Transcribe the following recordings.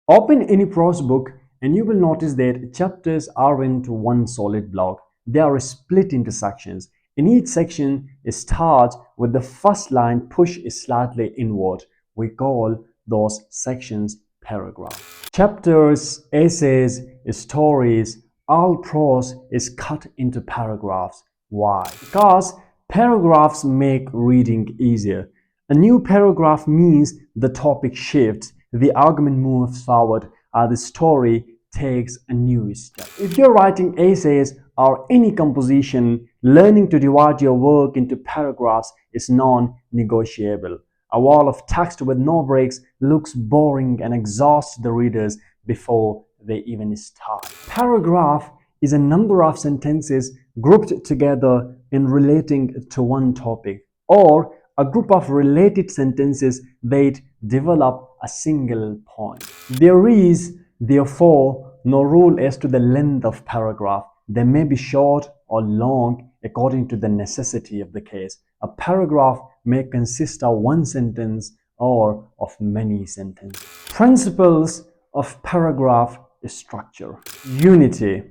Open any prose book and you will notice that chapters aren't one solid block. They are split into sections. In each section, it starts with the first line pushed slightly inward. We call those sections paragraphs. Chapters, essays, stories, all prose is cut into paragraphs. Why? Because paragraphs make reading easier. A new paragraph means the topic shifts, the argument moves forward, or the story takes a new step. If you're writing essays or any composition, learning to divide your work into paragraphs is non-negotiable. A wall of text with no breaks looks boring and exhausts the readers before they even start. Paragraph is a number of sentences grouped together in relating to one topic, or a group of related sentences that develop a single point. There is, therefore, no rule as to the length of paragraph. They may be short or long according to the necessity of the case. A paragraph may consist of one sentence or of many sentences. Principles of paragraph structure. Unity.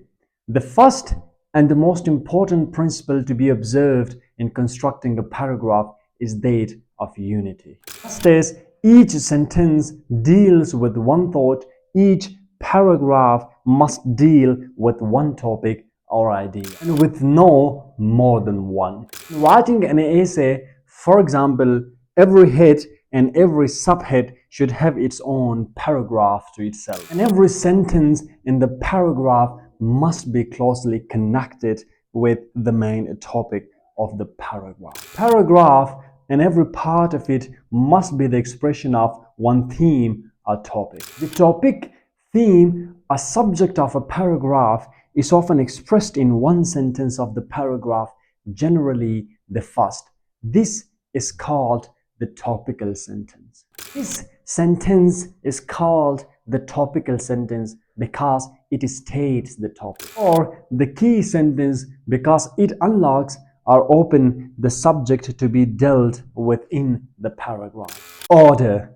The first and the most important principle to be observed in constructing a paragraph is that of unity. Just as each sentence deals with one thought, each paragraph must deal with one topic or idea, and with no more than one. Writing an essay, for example, every head and every subhead should have its own paragraph to itself, and every sentence in the paragraph must be closely connected with the main topic of the paragraph. Paragraph and every part of it must be the expression of one theme or topic. The topic, theme, or subject of a paragraph is often expressed in one sentence of the paragraph, generally the first. This is called the topical sentence. This sentence is called the topical sentence because it states the topic, or the key sentence because it unlocks or opens the subject to be dealt with in the paragraph. Order.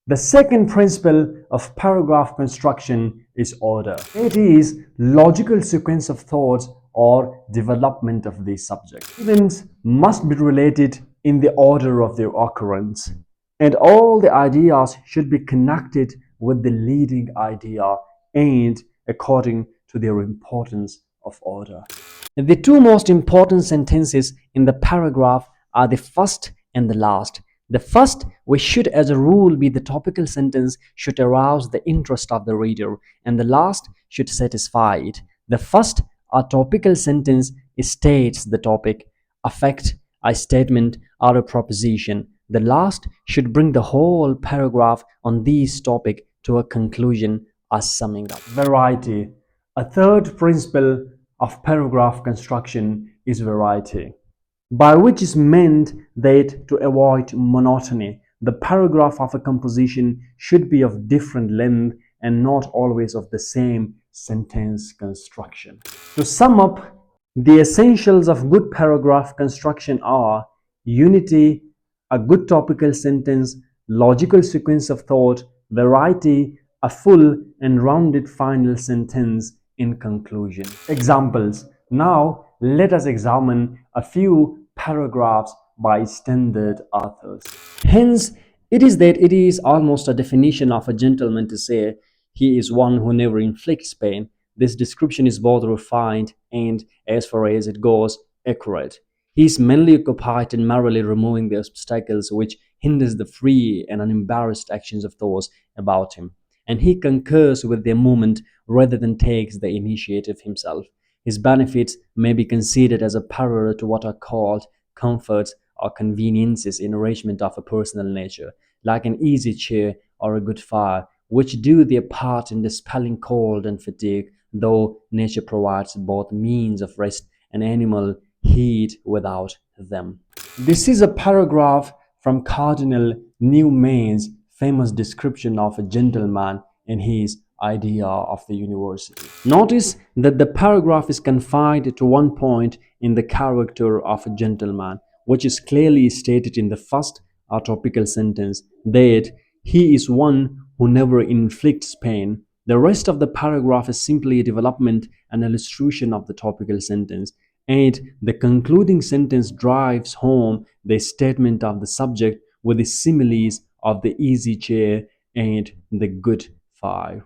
The second principle of paragraph construction is order. It is logical sequence of thoughts or development of the subject. Events must be related in the order of their occurrence, and all the ideas should be connected with the leading idea and according to their importance of order. The two most important sentences in the paragraph are the first and the last. The first, which should as a rule be the topical sentence, should arouse the interest of the reader, and the last should satisfy it. The first, a topical sentence, states the topic, a fact, a statement, or a proposition. The last should bring the whole paragraph on this topic to a conclusion or summing up. Variety. A third principle of paragraph construction is variety, by which is meant that to avoid monotony, the paragraph of a composition should be of different length and not always of the same sentence construction. To sum up, the essentials of good paragraph construction are unity, a good topical sentence, logical sequence of thought, variety, a full and rounded final sentence in conclusion. Examples. Now, let us examine a few paragraphs by standard authors. Hence, it is almost a definition of a gentleman to say he is one who never inflicts pain. This description is both refined and, as far as it goes, accurate. He is mainly occupied in merrily removing the obstacles which hinders the free and unembarrassed actions of those about him, and he concurs with their movement rather than takes the initiative himself. His benefits may be considered as a parallel to what are called comforts or conveniences in arrangement of a personal nature, like an easy chair or a good fire, which do their part in dispelling cold and fatigue, though nature provides both means of rest and animal heat without them. This is a paragraph from Cardinal Newman's famous description of a gentleman in his idea of the university. Notice that the paragraph is confined to one point in the character of a gentleman, which is clearly stated in the first or topical sentence, that he is one who never inflicts pain. The rest of the paragraph is simply a development and illustration of the topical sentence, and the concluding sentence drives home the statement of the subject with the similes of the easy chair and the good fire.